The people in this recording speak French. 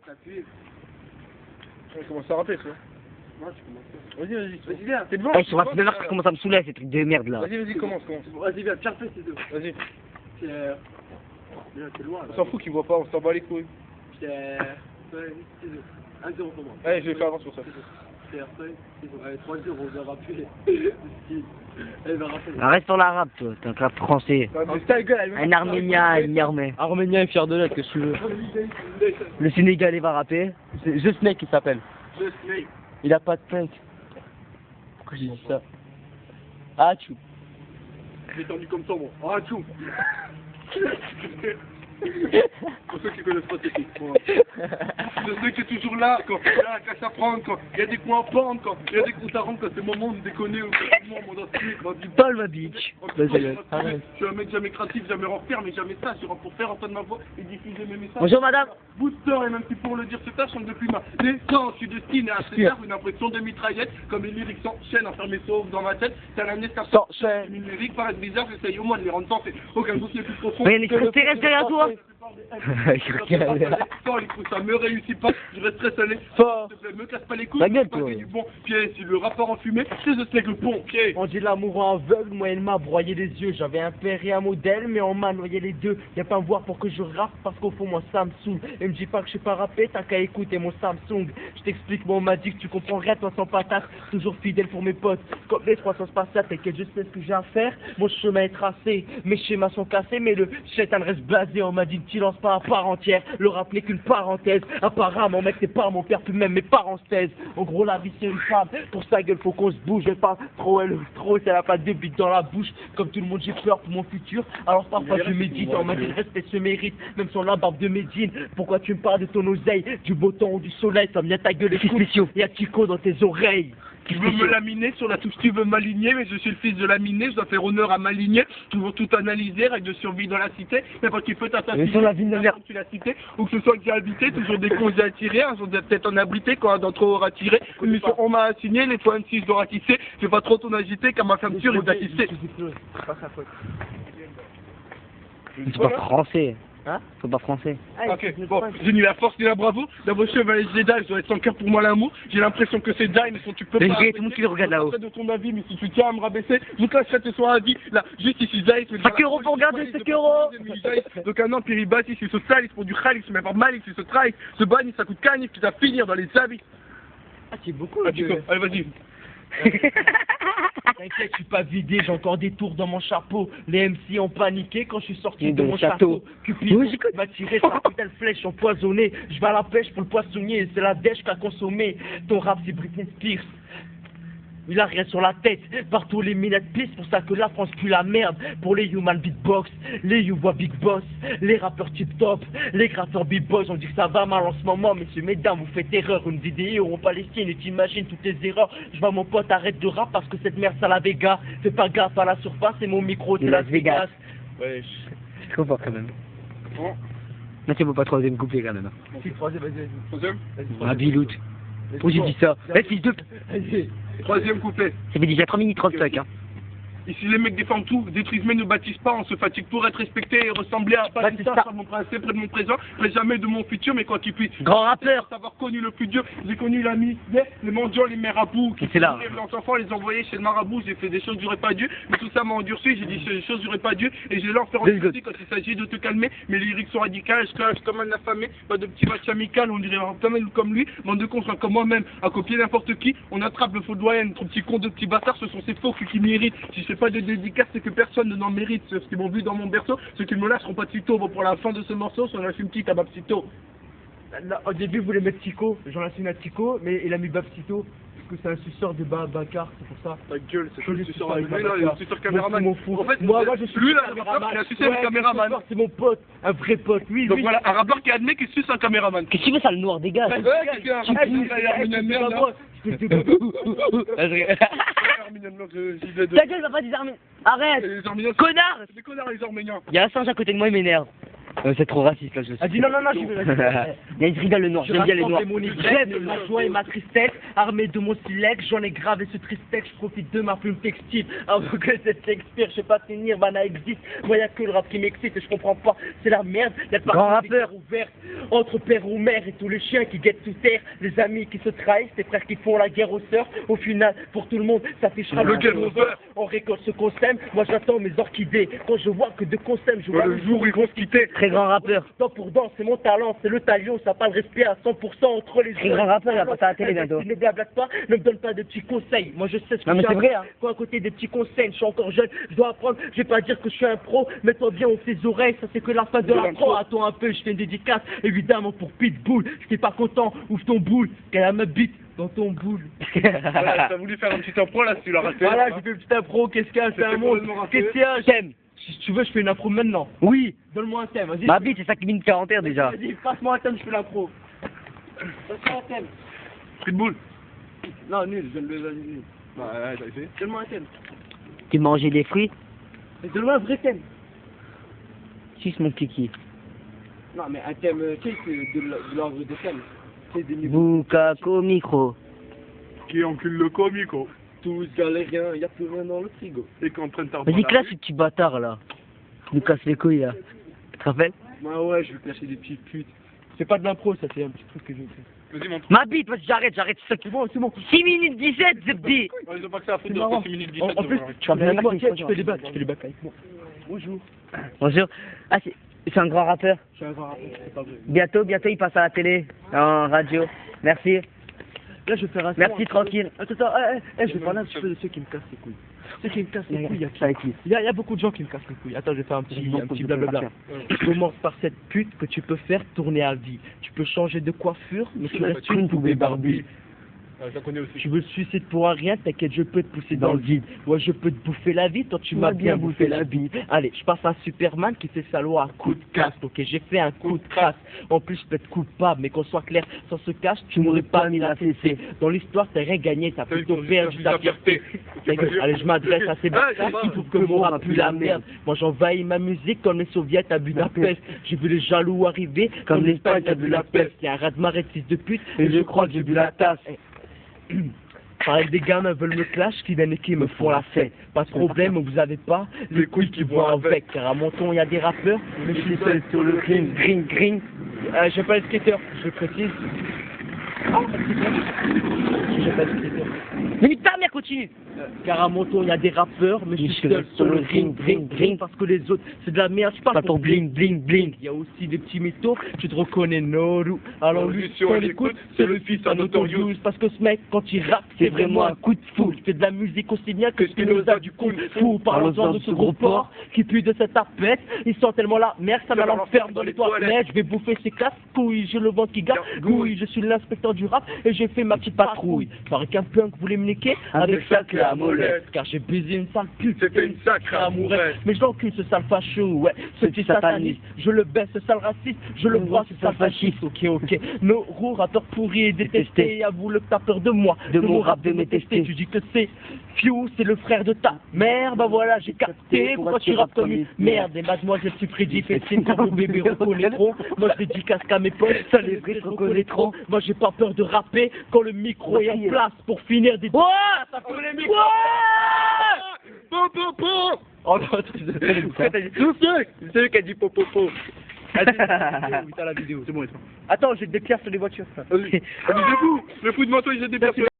T'appuies. On commence à rapper, tu vois. Moi, tu commences. Vas-y, Vas-y, viens. T'es devant? Eh, sur 29 heures, ça commence à me saouler ces trucs de merde là. Vas-y, commence. Vas-y, viens, Pierre, fais ces deux. Vas-y. Pierre. Viens, t'es loin, là. On s'en fout qu'il voit pas, on s'en bat les couilles. Pierre. Feuille, ciseaux. 1-0 pour moi. Allez, je vais faire avance sur ça. Pierre, feuille, ciseaux. Allez, 3-0, on va rappeler. Elle va rappeler. Reste sur l'arabe, toi, t'es un crabe français. Ta gueule, Un arménien, un armé. Arménien est fier de l'être, qu'est-ce que tu veux. Le Sénégalais va rapper. C'est The Snake il s'appelle. Le snake. Il a pas de punk. Pourquoi j'ai dit ça? Ah, tu. J'ai tendu comme ça, moi. Ah, tchou. Pour ceux qui connaissent pas cette histoire. Je sais qui est toujours là, quand il y a la casse à prendre, quand il y a des coups à prendre, quand il y a des coups à rendre, quand c'est le moment de déconner, ou c'est le moment d'inspirer, quand il Paul ma bitch. Vas-y, je suis un mec jamais créatif, jamais renferme, mais jamais ça. Je rentre pour faire entendre ma voix et diffuser mes messages. Bonjour madame. Booster, et même si pour le dire, c'est tâche, depuis ma naissance, je suis destiné à faire une impression de mitraillette, comme les lyriques s'enchaînent, enfermés sauf dans ma tête. C'est la nez S'enchaîne. Une lyrique paraît bizarre, j'essaye au moins de les rendre sensés. Aucun doute n'est plus profond. Mais il y a des extraterrestres derrière toi. Quand il faut ça me réussit pas, je resterai salé. Fort. S'il te plaît, me casse pas les couilles. Ta gueule, pas toi. du bon pied, si le rapport en fumée, c'est The Snake le bon pied. On dit l'amour en aveugle, moi elle m'a broyé les yeux. J'avais un père et un modèle, mais on m'a noyé les deux. Y'a pas à me voir pour que je rappe, parce qu'au fond moi ça me saoule. Et me dis pas que je sais pas rapper, t'as qu'à écouter mon Samsung. Je t'explique, moi on m'a dit que tu comprends rien, toi sans patate. Toujours fidèle pour mes potes, comme les 300 spatiales, t'inquiète, je sais ce que j'ai à faire. Mon chemin est tracé, mes schémas sont cassés, mais le chétan reste blasé. On m'a dit que tu lances pas à part entière, le rap n'est qu'une parenthèse. Apparemment mec c'est pas mon père, puis même mes parents se taisent. En gros la vie c'est une femme, pour sa gueule faut qu'on se bouge. Elle parle trop, elle trop, elle a pas de bite dans la bouche. Comme tout le monde j'ai peur pour mon futur, alors parfois je médite. On m'a dit le respect se mérite, même sur la barbe de Médine. Pourquoi tu me parles de ton oseille, du beau temps ou du soleil? Ça vient ta gueule et spéciaux. Y'a Chico dans tes oreilles. Tu veux me laminer sur la touche, tu veux m'aligner, mais je suis le fils de laminé, je dois faire honneur à m'aligner, toujours tout analyser, règle de survie dans la cité, mais pas qu'il peut t'assassiner, sur la ville de merde. tu l'as cité, ou que ce soit que j'ai habité, toujours des cons à tirer, un jour peut-être en abrité, quand un d'entre eux aura tiré, une mission on m'a assigné, les fois M6 je dois ratisser, fais pas trop ton agité, car ma femme sûre il t'a quitté. C'est pas français. Hein? C'est pas français. Ok, bon, j'ai ni la force ni la bravo, dans vos chevaliers Jedi, je dois être sans cœur pour moi l'amour, j'ai l'impression que c'est die, mais si tu peux Mais pas... il y a tout le monde qui le regarde là-haut. de ton avis, mais si tu tiens à me rabaisser, je te lâcherai tes soins à vie, là, juste ici, Zaïs, mais 5 euros pour regarder, 5 euros. Donc un an, puis il bâtit, il se salisse pour du khalis, mais pas mal, il se trahit, se banni, ça coûte canif, puis ça finir dans les habits. Ah c'est beaucoup. Ah, tu peux, allez, vas-y. T'inquiète, je suis pas vidé, j'ai encore des tours dans mon chapeau. Les MC ont paniqué quand je suis sorti Et de dans mon le château. château. Cupidon m'a tiré sa putain de flèche empoisonnée. Je vais à la pêche pour le poissonnier, c'est la dèche qu'a consommé. Ton rap c'est Britney Spears. Il a rien sur la tête, partout les minettes pissent, pour ça que la France pue la merde. Pour les human beatbox, les you-voix big boss, les rappeurs tip top, les gratteurs beatbox, on dit que ça va mal en ce moment, messieurs, mesdames, vous faites erreur. Une vidéo en Palestine et t'imagines toutes les erreurs. Je vois mon pote, arrête de rap parce que cette merde ça la Vega. Fais pas gaffe à la surface et mon micro c'est Las Las Vegas. Vegas. Ouais, C'est trop fort quand même. Bon, Non, c'est bon, pas troisième couplet quand même. Si, troisième, vas-y. troisième. Ah, Bilout. Pourquoi j'ai dit ça? Eh, fils de. Vas-y. Troisième couplet. Ça fait déjà 3 minutes 35, hein. Ici les mecs défendent tout, détruisent mais ne bâtissent pas, on se fatigue pour être respecté et ressembler à pas c'est ça. sur mon principe près de mon présent, mais jamais de mon futur, mais quoi qu'il puisse. Grand rappeur. Pour avoir connu le plus dur, j'ai connu l'ami, les mendiants, les marabouts, qui C'est là. leurs enfants, les envoyer chez le marabout, j'ai fait des choses que j'aurais pas dû, mais tout ça m'a endurci, j'ai dit des choses que j'aurais pas dû, et j'ai leur faire Let's go. endurci quand il s'agit de te calmer, mes lyriques sont radicales, je clash comme un affamé, pas de petit match amical, on dirait un peu comme lui, bande de cons comme moi-même, à copier n'importe qui, on attrape le faux doyen, trop petit con de petits bâtards, ce sont ces faux qui méritent, si je fais pas de dédicace, c'est que personne ne n'en mérite, ceux qui m'ont vu dans mon berceau, ceux qui me lâcheront pas de sitôt, bon pour la fin de ce morceau, on a un petit Babsito. Là, au début, vous voulez mettre Tico, j'en ai une à Tico, mais il a mis Babsito, parce que c'est un suceur de Bacar, c'est pour ça. Ta gueule, c'est Je le le suceur suis avec pas, lui, là, Bacar. le suceur caméraman. Moi, je m'en fous. En fait, moi je suis lui, là, un le rappeur, caméraman. il a sucé un caméraman. C'est mon pote, un vrai pote, oui, Donc oui. voilà, un rappeur qui admet qu'il suce un caméraman. Qu'est-ce que tu veux, ça, le noir, dégage? Ouais, quelqu'un, Arminian Merde, là. Arminian Merde, j'y vais de... Ta gueule, va pas des armes. Arrête! Les Arméniens, Connard! c'est des connards, les Arméniens. Il y a un singe à côté de moi, il m'énerve. C'est trop raciste là, je Elle dit non, non, non, je veux Il rigole le noir, j'aime bien les noirs. Mon ivresse, ma joie et ma tristesse, armé de mon silex, j'en ai gravé ce tristesse, je profite de ma plume textile, avant que cette Shakespeare, je sais pas tenir, Nirvana existe, moi y'a que le rap qui m'excite et je comprends pas, c'est la merde, y'a pas Grand de rappeur ouverte, entre père ou mère et tous les chiens qui guettent sous terre, les amis qui se trahissent, les frères qui font la guerre aux sœurs, au final, pour tout le monde, ça affichera Le game over. On récolte ce qu'on sème, moi j'attends mes orchidées, quand je vois que de qu'on s'aime, je vois Le jour où ils vont se quitter. Très grand rappeur. Dent pour dent, c'est mon talent, c'est le talion, ça parle respect à 100% entre les Très grand rappeur, il va passer à la télé bientôt. Ne blablate pas, ne me donne pas de petits conseils. Moi je sais ce que Non, mais j'ai c'est à vrai, faire. hein. Quand à côté des petits conseils, je suis encore jeune, je dois apprendre, je vais pas dire que je suis un pro, mets-toi bien aux ses oreilles, ça c'est que la fin de l'intro. Attends un peu, je fais une dédicace, évidemment pour Pitbull. Si t'es pas content, ouvre ton boule, qu'elle a ma bite dans ton boule. Voilà, t'as voulu faire un petit impro là, tu l'as raté. Voilà, j'ai fait une petite impro, qu'est-ce qu'il y a, c'est un C'était monde. complètement raté. Qu'est-ce qu'il y a, Thème. Si tu veux, je fais une impro maintenant. Oui. Donne-moi un thème, vas-y. Ma bite, c'est 5 minutes 41 déjà. Vas-y, passe-moi un thème, je fais l'impro. Passe-moi un thème. Pitbull. Non, nul, je ne le donne nul. Ouais, t'as essayé. Donne-moi un thème. Tu mangeais des fruits? Mais donne-moi un vrai thème. Suce mon kiki. Non, mais un thème, tu sais, c'est de l'ordre de thème. C'est des niveaux. Bukako micro. Qui encule le comico. Tous galériens, y a plus rien dans le frigo. Et qui entraîne ta Vas-y, classe ce petit bâtard là. Tu nous casses les couilles là. Tu te rappelles? Bah ouais, je vais clasher des petites putes. C'est pas de l'impro, ça, c'est un petit truc que j'ai fait. Vas-y, montre. Ma bite, vas-y, j'arrête, c'est bon, c'est bon. 6 minutes 17, Zebdi. Ouais, ils ont pas que ça à foutre C'est de marrant. 6 minutes 17. En plus, donc, tu viens avec moi, tiens, tu fais les bacs, avec moi. Bonjour. Bonjour. Ah, c'est un grand rappeur. Je suis un grand rappeur, c'est pas vrai. Bientôt, il passe à la télé, en radio. Merci. Là, je vais faire un Merci, tranquille. Attends, je vais parler un petit peu de ceux qui me cassent les couilles. Ceux qui me cassent les couilles, il y a beaucoup de gens qui me cassent les couilles. Attends, je vais faire un petit blablabla. Je commence par cette pute que tu peux faire tourner à vie. Tu peux changer de coiffure, mais tu restes une poupée Barbie. je la connais aussi. Tu veux le suicide pour un rien, t'inquiète, je peux te pousser dans le vide. Ouais, je peux te bouffer la vie, toi tu m'as bien bouffé la vie. Allez, je passe à Superman qui fait sa loi à coup de casse. Ok, j'ai fait un coup de crasse. En plus, je peux être coupable, mais qu'on soit clair, sans se cache, tu m'aurais pas mis la CC. Dans l'histoire, t'as rien gagné, t'as plutôt perdu ta fierté. Allez, je m'adresse à ces bâtards qui trouvent que mon rap pue la merde. Moi, j'envahis ma musique comme les soviets à Budapest. J'ai vu les jaloux arriver comme l'Espagne a vu la peste. Il y a un raz-de-marée de fils de pute et je crois que j'ai bu la tasse. Pareil, des gamins veulent me clash qui viennent et qui me font la fête. Pas de problème, vous avez pas les couilles qui vont avec. Car à mon ton, il y a des rappeurs, mais je suis seul sur le ring, green. J'ai pas le skater, je le précise. J'ai pas le skater. Mais ta mère, continue. Car à mon tour, il y a des rappeurs, mais je suis seul sur le ring, parce que les autres, c'est de la merde, je Pas parle ton pour bling, bling, bling. Il y a aussi des petits métaux, tu te reconnais Noru. Alors lui, si on l'écoute, c'est le fils à Notorious. Parce que ce mec, quand il rappe, c'est vraiment un coup de fou. Il fait de la musique aussi bien que Spinoza du Kung Fu. Parlons-en de ce gros porc qui pue de cette tapette. Il sent tellement la merde, ça l'enferme dans les toilettes. Je vais bouffer ses casse-couilles, j'ai le ventre qui gargouille. Je suis l'inspecteur du rap et j'ai fait ma petite patrouille. Paraît qu'un punk voulait me niquer avec sa clé à molette. Car j'ai baisé une sale pute, C'était une sacrée amourette. mais je l'encule ce sale facho, ouais, ce petit sataniste. Je le baisse, ce sale raciste, je le broie, ce sale fasciste. Ok. Nos roues, rappeurs pourris et détestés. Avoue-le que t'as peur de moi, de mon rap, de mes testés. Tu dis que c'est Fiu, c'est le frère de ta mère. Bah voilà, j'ai capté. Pourquoi tu rappes comme une merde? Et mademoiselle Suprédit fait signe quand vos bébés reconnaîtront. Moi je dédicace qu'à mes potes, ça les vrais se reconnaîtront. Moi j'ai pas peur de rapper quand le micro est en place pour finir des. Oh, Ça peut les micros. Po. Oh non, c'est lui qui a dit popopo. Oui, t'as la vidéo. C'est bon, Attends, j'ai des pierres sur les voitures. Vas-y, debout. Le fou de manteau, il jette des personnes.